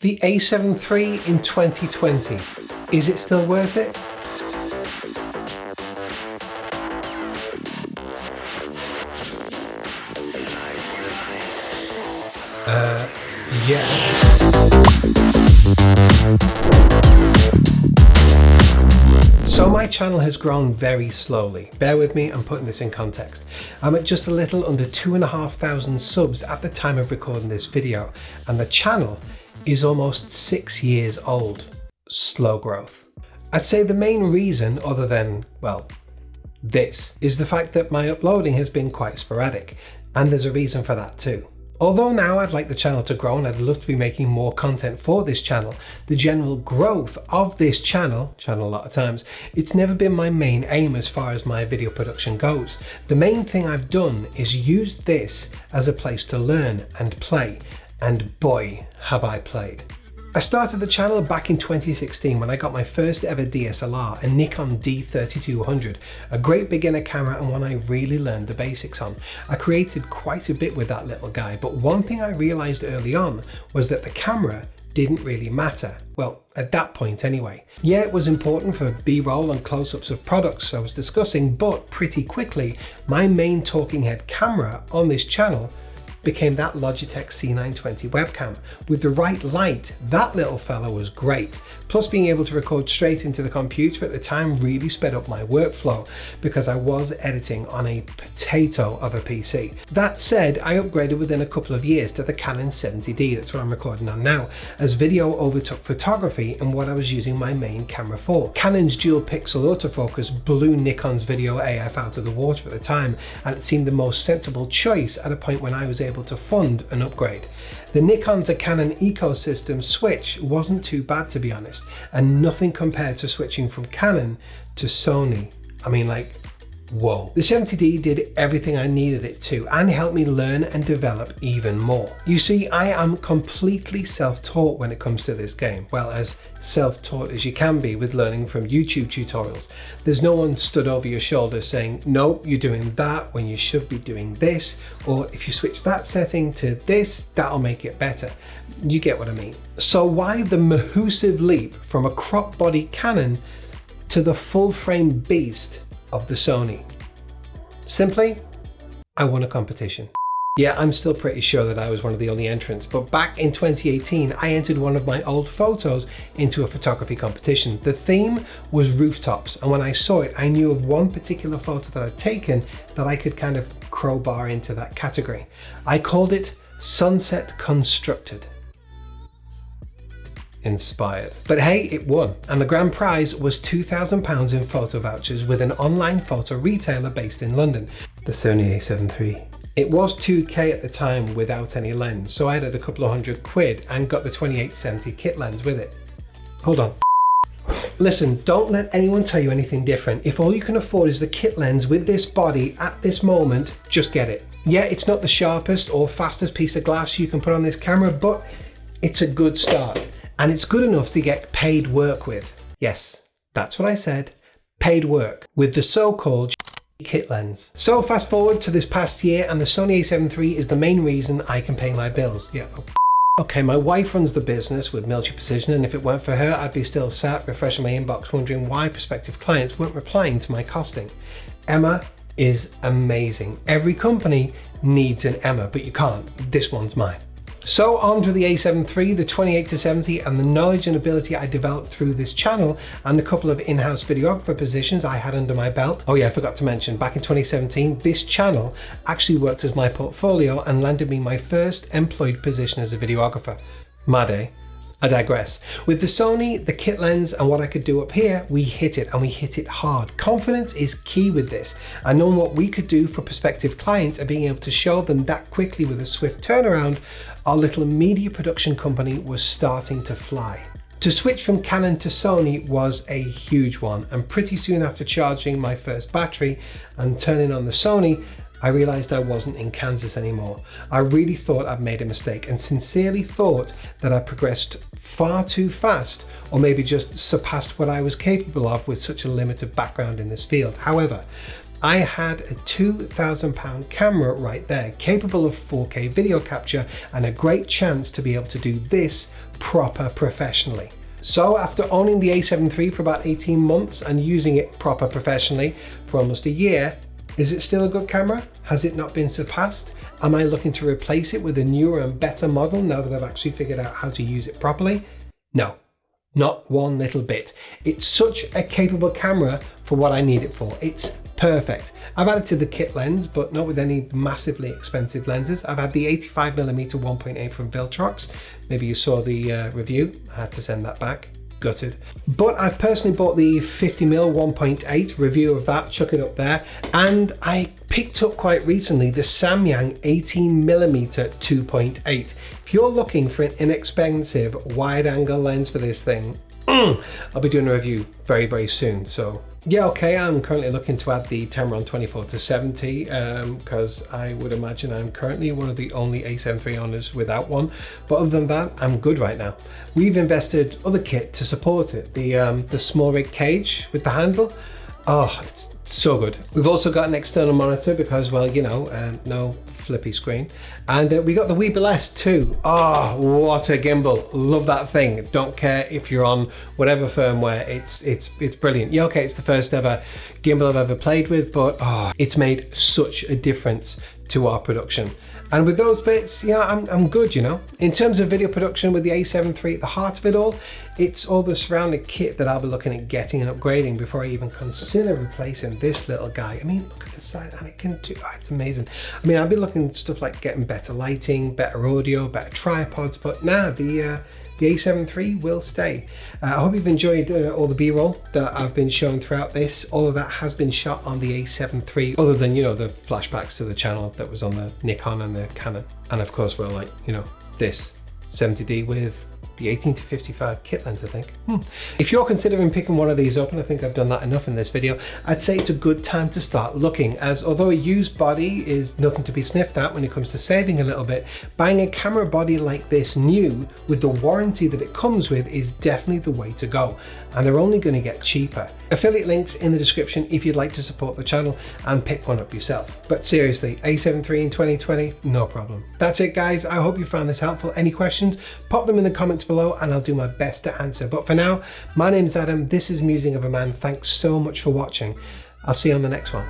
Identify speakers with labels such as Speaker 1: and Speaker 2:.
Speaker 1: The A7 III in 2020, is it still worth it? Yeah. So my channel has grown very slowly. Bear with me, I'm putting this in context. I'm at just a little under 2,500 subs at the time of recording this video, and the channel is almost 6 years old. Slow growth. I'd say the main reason, other than, well, this, is the fact that my uploading has been quite sporadic, and there's a reason for that too. Although now I'd like the channel to grow and I'd love to be making more content for this channel, the general growth of this channel a lot of times, it's never been my main aim as far as my video production goes. The main thing I've done is used this as a place to learn and play, and boy, have I played. I started the channel back in 2016 when I got my first ever DSLR, a Nikon D3200, a great beginner camera and one I really learned the basics on. I created quite a bit with that little guy, but one thing I realized early on was that the camera didn't really matter. Well, at that point anyway. Yeah, it was important for B-roll and close-ups of products I was discussing, but pretty quickly, my main talking head camera on this channel became that Logitech C920 webcam. With the right light, that little fella was great. Plus being able to record straight into the computer at the time really sped up my workflow because I was editing on a potato of a PC. That said, I upgraded within a couple of years to the Canon A7iii, that's what I'm recording on now, as video overtook photography and what I was using my main camera for. Canon's dual pixel autofocus blew Nikon's video AF out of the water at the time, and it seemed the most sensible choice at a point when I was able to fund an upgrade. The Nikon to Canon ecosystem switch wasn't too bad, to be honest, and nothing compared to switching from Canon to Sony. I mean, like, whoa. The A7iii did everything I needed it to and helped me learn and develop even more. You see, I am completely self-taught when it comes to this game. Well, as self-taught as you can be with learning from YouTube tutorials. There's no one stood over your shoulder saying, no, you're doing that when you should be doing this, or if you switch that setting to this, that'll make it better. You get what I mean. So why the massive leap from a crop body Canon to the full frame beast of the Sony? Simply, I won a competition. Yeah, I'm still pretty sure that I was one of the only entrants, but back in 2018, I entered one of my old photos into a photography competition. The theme was rooftops, and when I saw it, I knew of one particular photo that I'd taken that I could kind of crowbar into that category. I called it Sunset Constructed. Inspired. But hey, it won, and the grand prize was £2,000 in photo vouchers with an online photo retailer based in London, the Sony A7 III. It was 2K at the time without any lens, so I added a couple of £100 and got the 28-70 kit lens with it. Hold on. Listen, don't let anyone tell you anything different. If all you can afford is the kit lens with this body at this moment, just get it. Yeah, it's not the sharpest or fastest piece of glass you can put on this camera, but it's a good start. And it's good enough to get paid work with. Yes, that's what I said. Paid work with the so-called kit lens. So fast forward to this past year and the Sony A7 III is the main reason I can pay my bills. Yeah. Okay, my wife runs the business with military precision, and if it weren't for her, I'd be still sat refreshing my inbox wondering why prospective clients weren't replying to my costing. Emma is amazing. Every company needs an Emma, but you can't. This one's mine. So armed with the A7 III, the 28-70 and the knowledge and ability I developed through this channel and a couple of in-house videographer positions I had under my belt. Oh yeah, I forgot to mention, back in 2017, this channel actually worked as my portfolio and landed me my first employed position as a videographer. My day. I digress. With the Sony, the kit lens and what I could do up here, we hit it, and we hit it hard. Confidence is key with this, and knowing what we could do for prospective clients and being able to show them that quickly with a swift turnaround, our little media production company was starting to fly. To switch from Canon to Sony was a huge one, and pretty soon after charging my first battery and turning on the Sony, I realized I wasn't in Kansas anymore. I really thought I'd made a mistake and sincerely thought that I progressed far too fast, or maybe just surpassed what I was capable of with such a limited background in this field. However, I had a £2,000 camera right there, capable of 4K video capture and a great chance to be able to do this proper professionally. So after owning the A7 III for about 18 months and using it proper professionally for almost a year, is it still a good camera? Has it not been surpassed? Am I looking to replace it with a newer and better model now that I've actually figured out how to use it properly? No, not one little bit. It's such a capable camera for what I need it for. It's perfect. I've added to the kit lens, but not with any massively expensive lenses. I've had the 85mm 1.8 from Viltrox. Maybe you saw the review. I had to send that back. Gutted. But I've personally bought the 50mm 1.8, review of that, chuck it up there. And I picked up quite recently the Samyang 18mm 2.8. If you're looking for an inexpensive wide angle lens for this thing, I'll be doing a review very, very soon. So yeah, okay, I'm currently looking to add the Tamron 24-70 because I would imagine I'm currently one of the only A7 III owners without one. But other than that, I'm good right now. We've invested other kit to support it. The small rig cage with the handle. Oh, it's so good. We've also got an external monitor because, well, you know, no flippy screen. And we got the Weebill S too. Oh, what a gimbal. Love that thing. Don't care if you're on whatever firmware. It's brilliant. Yeah, okay, it's the first ever gimbal I've ever played with, but oh, it's made such a difference to our production. And with those bits, you know, I'm good, you know. In terms of video production with the A7 III at the heart of it all, it's all the surrounding kit that I'll be looking at getting and upgrading before I even consider replacing this little guy. I mean, look at the side and it can do, oh, it's amazing. I mean, I've been looking at stuff like getting better lighting, better audio, better tripods, but nah, the A7 III will stay. I hope you've enjoyed all the B-roll that I've been showing throughout this. All of that has been shot on the A7 III, other than, you know, the flashbacks to the channel that was on the Nikon and the Canon. And of course, well, like, you know, this 70D with the 18-55 kit lens, I think. If you're considering picking one of these up, and I think I've done that enough in this video, I'd say it's a good time to start looking, as although a used body is nothing to be sniffed at when it comes to saving a little bit, buying a camera body like this new with the warranty that it comes with is definitely the way to go, and they're only going to get cheaper. Affiliate links in the description if you'd like to support the channel and pick one up yourself. But seriously, A7 III in 2020, no problem. That's it, guys. I hope you found this helpful. Any questions, pop them in the comments below and I'll do my best to answer. But for now, my name's Adam. This is Musing of a Man. Thanks so much for watching. I'll see you on the next one.